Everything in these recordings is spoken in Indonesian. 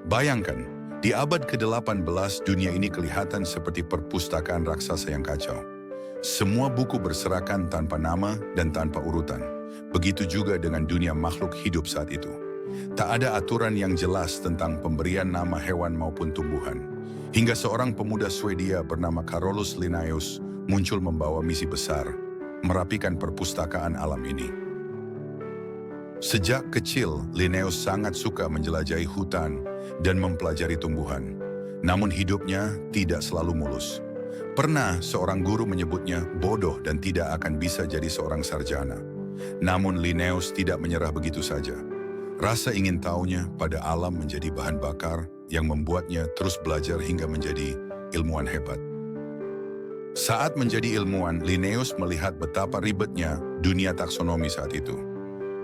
Bayangkan, di abad ke-18 dunia ini kelihatan seperti perpustakaan raksasa yang kacau. Semua buku berserakan tanpa nama dan tanpa urutan. Begitu juga dengan dunia makhluk hidup saat itu. Tak ada aturan yang jelas tentang pemberian nama hewan maupun tumbuhan. Hingga seorang pemuda Swedia bernama Carolus Linnaeus muncul membawa misi besar, merapikan perpustakaan alam ini. Sejak kecil, Linnaeus sangat suka menjelajahi hutan dan mempelajari tumbuhan. Namun hidupnya tidak selalu mulus. Pernah seorang guru menyebutnya bodoh dan tidak akan bisa jadi seorang sarjana. Namun Linnaeus tidak menyerah begitu saja. Rasa ingin tahunya pada alam menjadi bahan bakar yang membuatnya terus belajar hingga menjadi ilmuwan hebat. Saat menjadi ilmuwan, Linnaeus melihat betapa ribetnya dunia taksonomi saat itu.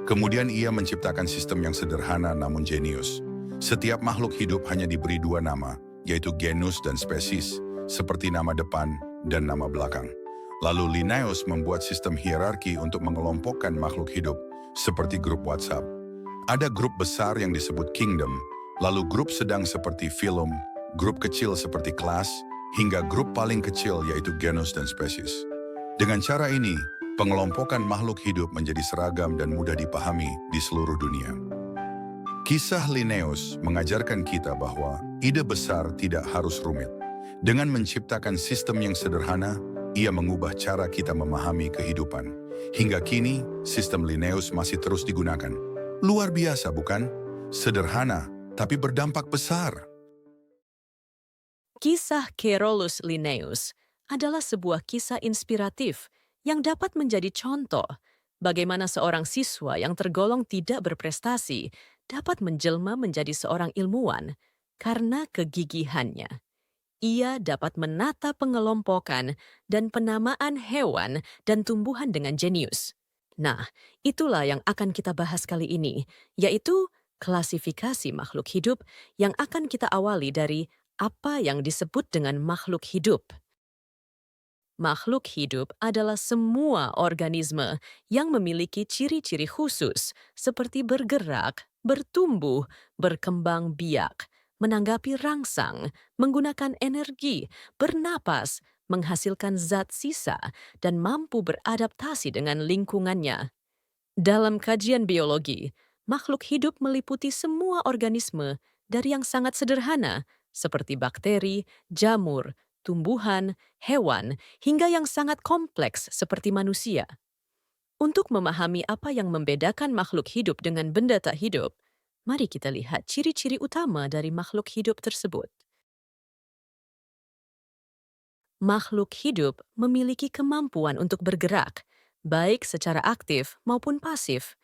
Kemudian ia menciptakan sistem yang sederhana namun jenius. Setiap makhluk hidup hanya diberi dua nama, yaitu genus dan spesies, seperti nama depan dan nama belakang. Lalu Linnaeus membuat sistem hierarki untuk mengelompokkan makhluk hidup, seperti grup WhatsApp. Ada grup besar yang disebut kingdom, lalu grup sedang seperti phylum, grup kecil seperti kelas, hingga grup paling kecil yaitu genus dan spesies. Dengan cara ini, pengelompokan makhluk hidup menjadi seragam dan mudah dipahami di seluruh dunia. Kisah Linnaeus mengajarkan kita bahwa ide besar tidak harus rumit. Dengan menciptakan sistem yang sederhana, ia mengubah cara kita memahami kehidupan. Hingga kini, sistem Linnaeus masih terus digunakan. Luar biasa, bukan? Sederhana, tapi berdampak besar. Kisah Carolus Linnaeus adalah sebuah kisah inspiratif yang dapat menjadi contoh bagaimana seorang siswa yang tergolong tidak berprestasi dapat menjelma menjadi seorang ilmuwan karena kegigihannya. Ia dapat menata pengelompokan dan penamaan hewan dan tumbuhan dengan jenius. Nah, itulah yang akan kita bahas kali ini, yaitu klasifikasi makhluk hidup yang akan kita awali dari apa yang disebut dengan makhluk hidup. Makhluk hidup adalah semua organisme yang memiliki ciri-ciri khusus seperti bergerak, bertumbuh, berkembang biak, menanggapi rangsang, menggunakan energi, bernapas, menghasilkan zat sisa, dan mampu beradaptasi dengan lingkungannya. Dalam kajian biologi, makhluk hidup meliputi semua organisme dari yang sangat sederhana seperti bakteri, jamur, tumbuhan, hewan, hingga yang sangat kompleks seperti manusia. Untuk memahami apa yang membedakan makhluk hidup dengan benda tak hidup, mari kita lihat ciri-ciri utama dari makhluk hidup tersebut. Makhluk hidup memiliki kemampuan untuk bergerak, baik secara aktif maupun pasif.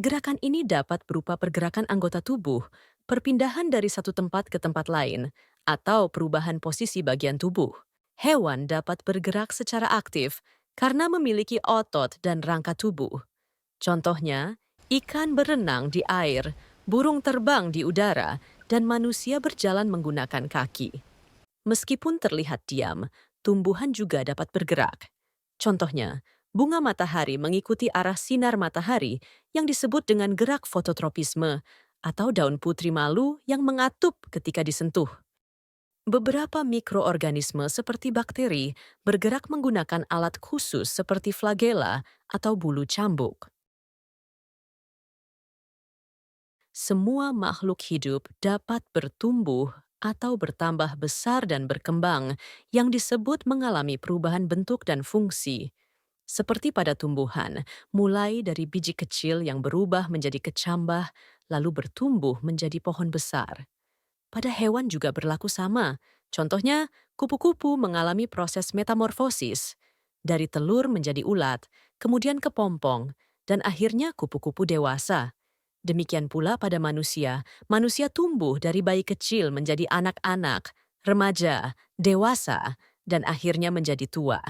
Gerakan ini dapat berupa pergerakan anggota tubuh, perpindahan dari satu tempat ke tempat lain, atau perubahan posisi bagian tubuh. Hewan dapat bergerak secara aktif karena memiliki otot dan rangka tubuh. Contohnya, ikan berenang di air, burung terbang di udara, dan manusia berjalan menggunakan kaki. Meskipun terlihat diam, tumbuhan juga dapat bergerak. Contohnya, bunga matahari mengikuti arah sinar matahari yang disebut dengan gerak fototropisme, atau daun putri malu yang mengatup ketika disentuh. Beberapa mikroorganisme seperti bakteri bergerak menggunakan alat khusus seperti flagela atau bulu cambuk. Semua makhluk hidup dapat bertumbuh atau bertambah besar dan berkembang yang disebut mengalami perubahan bentuk dan fungsi. Seperti pada tumbuhan, mulai dari biji kecil yang berubah menjadi kecambah, lalu bertumbuh menjadi pohon besar. Pada hewan juga berlaku sama. Contohnya, kupu-kupu mengalami proses metamorfosis. Dari telur menjadi ulat, kemudian kepompong, dan akhirnya kupu-kupu dewasa. Demikian pula pada manusia, manusia tumbuh dari bayi kecil menjadi anak-anak, remaja, dewasa, dan akhirnya menjadi tua.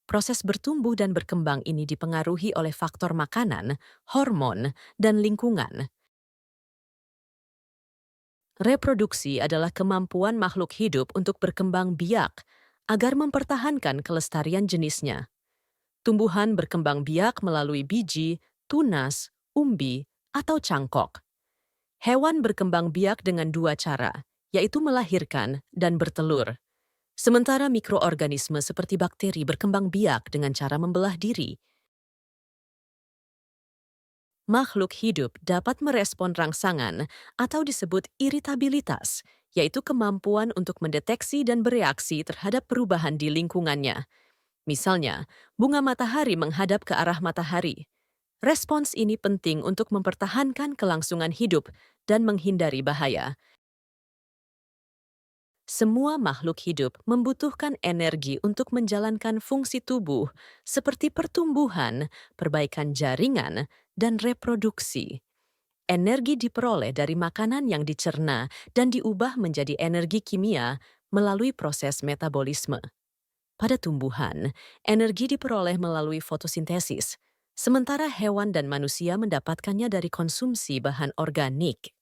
Proses bertumbuh dan berkembang ini dipengaruhi oleh faktor makanan, hormon, dan lingkungan. Reproduksi adalah kemampuan makhluk hidup untuk berkembang biak agar mempertahankan kelestarian jenisnya. Tumbuhan berkembang biak melalui biji, tunas, umbi, atau cangkok. Hewan berkembang biak dengan dua cara, yaitu melahirkan dan bertelur. Sementara mikroorganisme seperti bakteri berkembang biak dengan cara membelah diri. Makhluk hidup dapat merespon rangsangan atau disebut iritabilitas, yaitu kemampuan untuk mendeteksi dan bereaksi terhadap perubahan di lingkungannya. Misalnya, bunga matahari menghadap ke arah matahari. Respons ini penting untuk mempertahankan kelangsungan hidup dan menghindari bahaya. Semua makhluk hidup membutuhkan energi untuk menjalankan fungsi tubuh seperti pertumbuhan, perbaikan jaringan, dan reproduksi. Energi diperoleh dari makanan yang dicerna dan diubah menjadi energi kimia melalui proses metabolisme. Pada tumbuhan, energi diperoleh melalui fotosintesis, sementara hewan dan manusia mendapatkannya dari konsumsi bahan organik.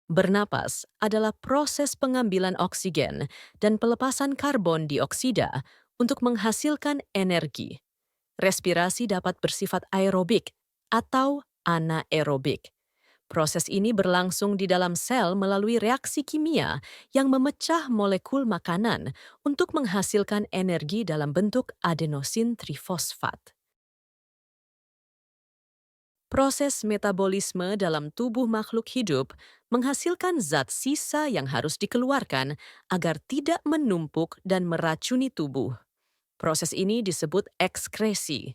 Bernapas adalah proses pengambilan oksigen dan pelepasan karbon dioksida untuk menghasilkan energi. Respirasi dapat bersifat aerobik atau anaerobik. Proses ini berlangsung di dalam sel melalui reaksi kimia yang memecah molekul makanan untuk menghasilkan energi dalam bentuk adenosin trifosfat. Proses metabolisme dalam tubuh makhluk hidup menghasilkan zat sisa yang harus dikeluarkan agar tidak menumpuk dan meracuni tubuh. Proses ini disebut ekskresi.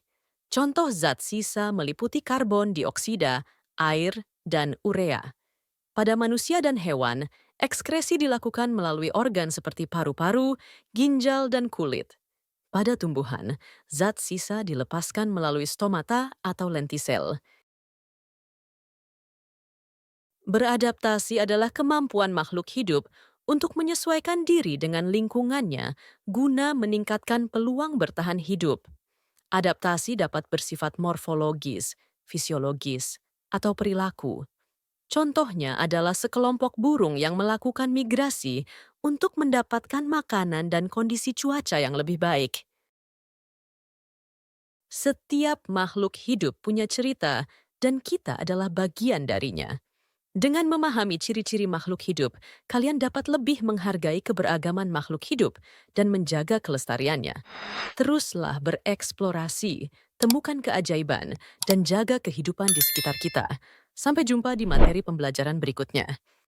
Contoh zat sisa meliputi karbon dioksida, air, dan urea. Pada manusia dan hewan, ekskresi dilakukan melalui organ seperti paru-paru, ginjal, dan kulit. Pada tumbuhan, zat sisa dilepaskan melalui stomata atau lentisel. Beradaptasi adalah kemampuan makhluk hidup untuk menyesuaikan diri dengan lingkungannya guna meningkatkan peluang bertahan hidup. Adaptasi dapat bersifat morfologis, fisiologis, atau perilaku. Contohnya adalah sekelompok burung yang melakukan migrasi untuk mendapatkan makanan dan kondisi cuaca yang lebih baik. Setiap makhluk hidup punya cerita, dan kita adalah bagian darinya. Dengan memahami ciri-ciri makhluk hidup, kalian dapat lebih menghargai keberagaman makhluk hidup dan menjaga kelestariannya. Teruslah bereksplorasi, temukan keajaiban, dan jaga kehidupan di sekitar kita. Sampai jumpa di materi pembelajaran berikutnya.